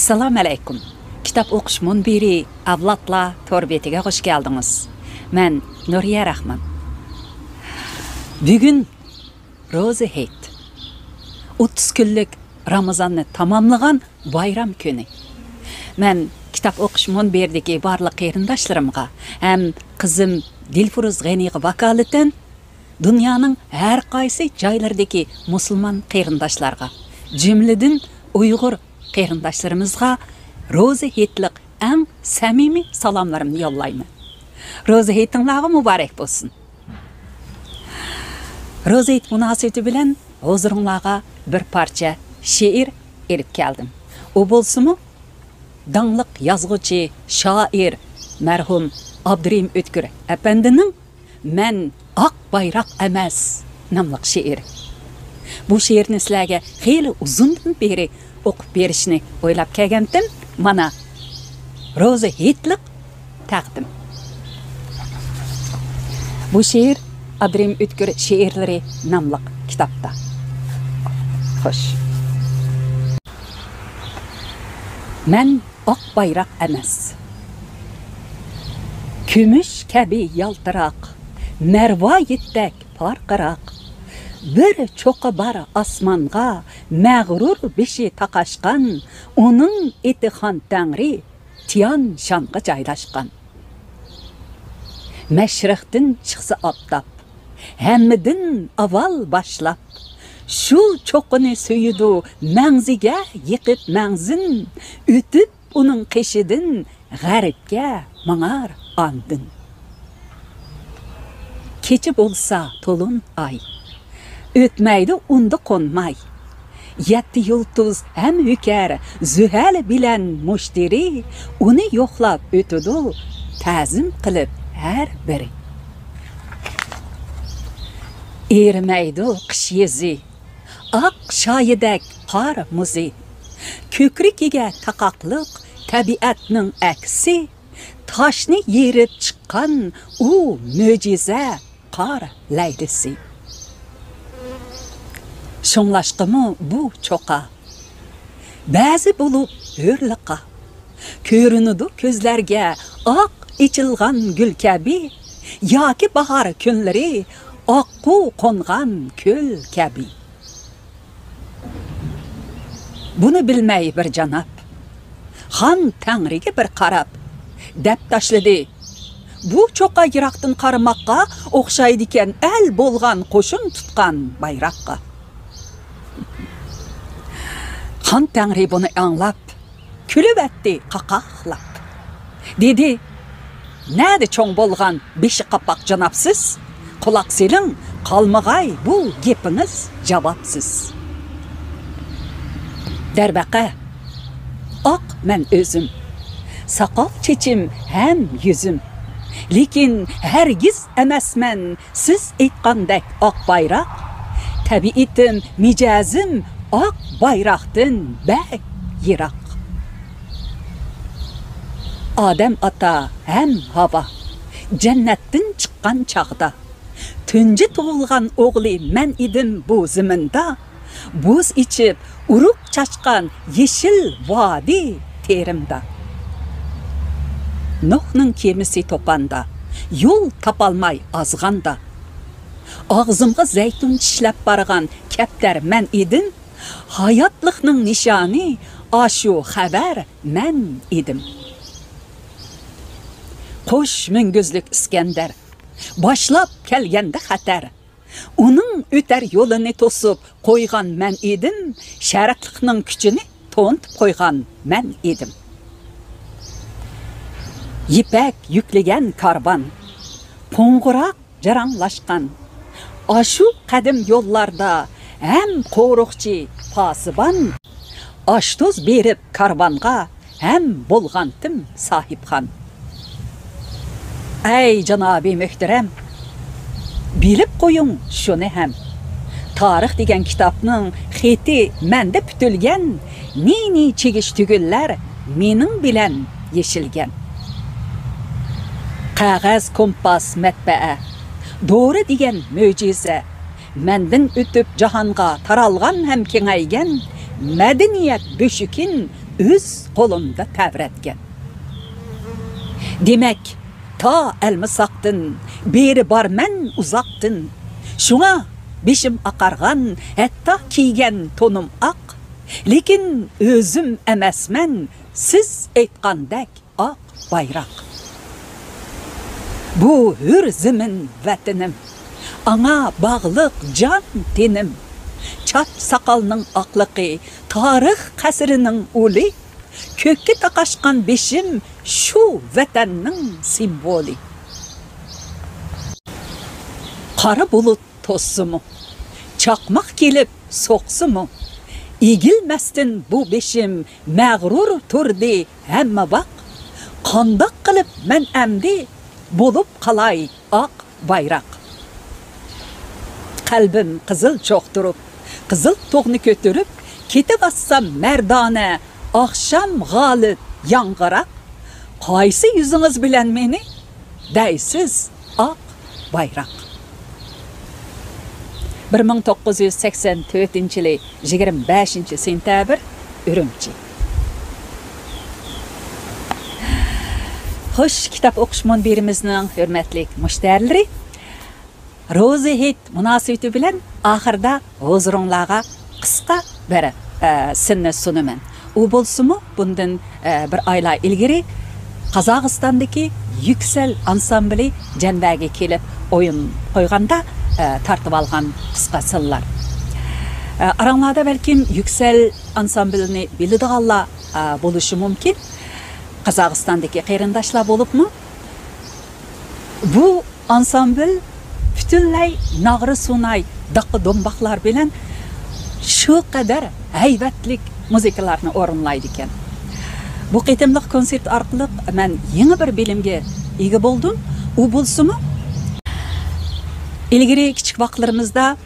Assalamu alaykum. Kitap o'qish munbiri avlodlar torbetiga xush keldingiz. Men Nuriya Rahman. Bugun Roza Hayit. 30 kunlik Ramazonni tamamlagan bayram kuni. Men kitap o'qish munbiridagi barliq qarindoshlarimga ham qizim Dilfuruz G'aniga vakolatan dunyoning har qaysi joylaridagi musulmon qarindoshlarga, jumladan Uyg'ur qarindoshlarimizga Roza Hayitlik eng samimiy salomlarimni yo'llayman. Roza Hayitinglarga muborak bo'lsin. Roza Hayit munosabati bilan huzuringlarga bir parcha she'r elib keldim. U bo'lsa-mu dangliq yozuvchi, shoir marhum Abdurim O'tkir apandining "Men oq bayroq emas" nomli she'ri. Bu she'rni sizlarga xeyli uzundan beri o'qib berishni o'ylab kelgandim. Mana Roza Hayitlik taqdim. Bu she'r Abdurim O'tkir she'rlari nomli kitobda. Xo'sh. Men oq bayroq emas. Kumush kabi yaltiroq, marvoyitdek parqiroq. Bir cho'qi bar osmonga mag'rur beshi taqashgan, uning eti xon tangri Tiyan Shanqa joylashgan. Mashriqdan chiqsa oftob, hammadan avval boshlab shu cho'qini so'yidu mangziga yiqib mangzin, o'tib uning qeshidan g'arbga mang'ar andin. Kecha bo'lsa to'lun ay, o'tmaydi unda qo'nmay. Yetti yulduz ham hukar, Zuhal bilan mushtiri, uni yo'qlab o'tidi, ta'zim qilib har biri. Ermaydi qish yezi, oq shoyidak qor muzi. Ko'krigiga taqoqliq tabiatning aksi, toshni yerib chiqqan u mo'jiza qor laylisi. Şunlaşqımı bu çoqa, ba'zi bo'lib hurliqa, ko'rinadi ko'zlarga oq ichilgan gul kabi, yoki bahor kunlari oqqu qo'ngan ko'l kabi. Buni bilmay bir janob xon tangriga bir qarab deb tashladi. Bu cho'qa yiroqdan qaramoqqa o'xshaydi ekan el bo'lgan qo'shin tutgan bayroqqa. Xon tangri buni anglab, kulib etdi qaqaqlab. Dedi, "Nadi cho'ng bo'lgan beshi qapoq janobsiz? Quloq seling, qolmag'ay bu gapingiz javobsiz." Darbaqa, oq men o'zim, soqol chechim ham yuzim. Lekin hargiz emasman siz aytgandek oq bayroq. Tabiitim, mijazim oq bayroqdan bak yiroq. Odam ota ham havo jannatdan chiqqan chog'da, tunji tug'ilgan o'g'li men edim bu zaminda. Buz ichib urug' chachqan yeshil vodi terimda. Nuhning kemisi to'panda, yo'l topolmay ozg'anda. Og'zimga zaytun tishlab bargan kaptar men edim. Hayotlikning nishoni ashu xabar men edim. Qo'sh minguzlik Iskandar boshlab kelganda xatar, uning o'tar yo'lini to'sib qo'ygan men edim. Sharqlikning kuchini to'ntib qo'ygan men edim. Yipak yukligan karvan, qo'ng'iroq jaranglashgan, ashu qadim yo'llarda hem qo'ruqchi pasiban, ashtuz berib karvonga hem bo'lgantim sohibxon. Ey janobi muhtaram, bilib qo'ying shuni ham. Tarix degan kitobning xeti menda putilgan, ni chegish tugullar mening bilan yeshilgan. Qog'oz kompas matbaa, doğru degan mo'jiza, mendan o'tib jahonga taralgan ham kengaygan, madaniyat bo'shikin öz qolunda təvretken. Demek ta elmisaqdın, beri bar men uzaqdın. Şuna beşim aqargan, hatta kiygen tonum aq. Lekin özüm emesmen, siz aytqandek aq bayrak. Bu hür zimin vatinim, ana bağlıq can tenim. Çat sakalının aqlıqı, tarix qasrinin uli, kökü taqaşqan beşim şu vatanның simboli. Qara bulut tossumu, çaqmaq kelip soqsumu, egilmestin bu beşim mağrur turdi hemma baq, qandaq qilib men emdi bolup qalay aq bayrak. Qalbim qızıl çoqturup, qızıl toğni kötürüp, ketib assam merdane, akşam g'olib yanqaraq, qaysi yüzünüz bilen meni deysiz aq bayrak. 1984-yili 25-sentabr Ürümçi. Xoş, kitap o'qish munbirimizning hurmatli mushtarlari, Rozi Hit münasebeti bilen ahırda huzuringlarga qisqa bir sinni sunaman. U bolsumu bundan bir aylar ilgari Qozog'istondagi Yüksel ansambli janbaga kelib o'yin qo'yganda tartib olgan qisqa sillar. Aranglarda belkim Yüksel ansamblini biladiganlar bo'lishi mumkin. Qozog'istondagi qarindoshlar bo'libmi? Bu ansambl bütünlay nag'ri sunay daqı dombaqlar bilen şu kadar haybatlik muzikalarni o'rinlaydi ekan. Bu qitimliq konsert orqali men yangi bir bilimga ega bo'ldim. U bo'lsimi ilgari kichik vaqtlarimizda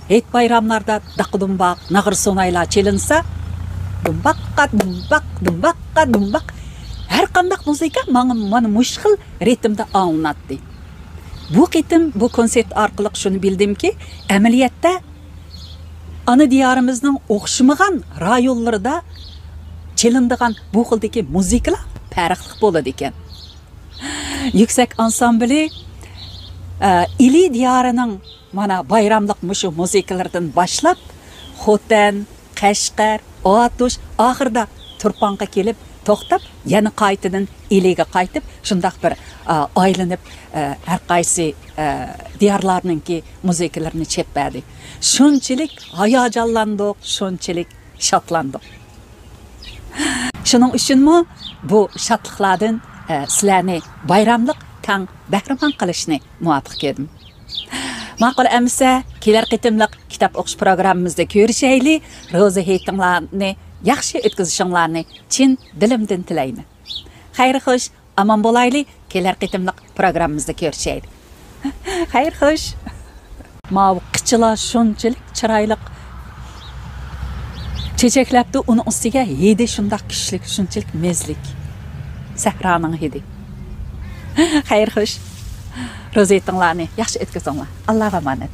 et bayramlarda daqı dombaq, nag'ri sunaylar chelinsa, dombaqqa dombaq, dombaqqa dombaq her qandaq muzika mana mushkil ritmda anlatdı. Bu qitim bu konsert orqali shuni bildimki, amaliyotda ana diyorimizning o'xshamagan rayonlarida chelindigan bu xildagi muzikalar farqli bo'ladi ekan. Yüksek ansambli ili diyorining mana bayramlik mushu muzikalardan boshlab Xotan, Qashqar, Atush oxirida Turponga kelib to'xtab, yana qaytadan iliga qaytib, shundaq bir aylanib har qaysi diyorlarninki muzikalarni chepadi. Shunchalik hayajonlandik, shunchalik shodlandik. Shuning uchunmi bu shodliklardan sizlarni bayramlik tang bahramand qilishni muvaffaq edim. Ma'qul amsa, kelar qitimliq kitob o'qish programmamizda ko'rishaylik. Rozi Hittinglarni yaxshi o'tkazishinglarni chin dilimdan tilayman. Xayr xo'sh, aman bo'laylik. Kelar qitimliq programmamizda ko'rishaylik. Xayr xo'sh. Mav qichilar shunchalik chiroyli chechaklarni uni ustiga hidi shundaq kuchlik, shunchalik mezlik. Sahroning hidi. Xayr xo'sh. Rozi Hittinglarni yaxshi o'tkazinglar. Allohga emanet.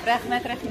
Рәхмәт, рәхмәт.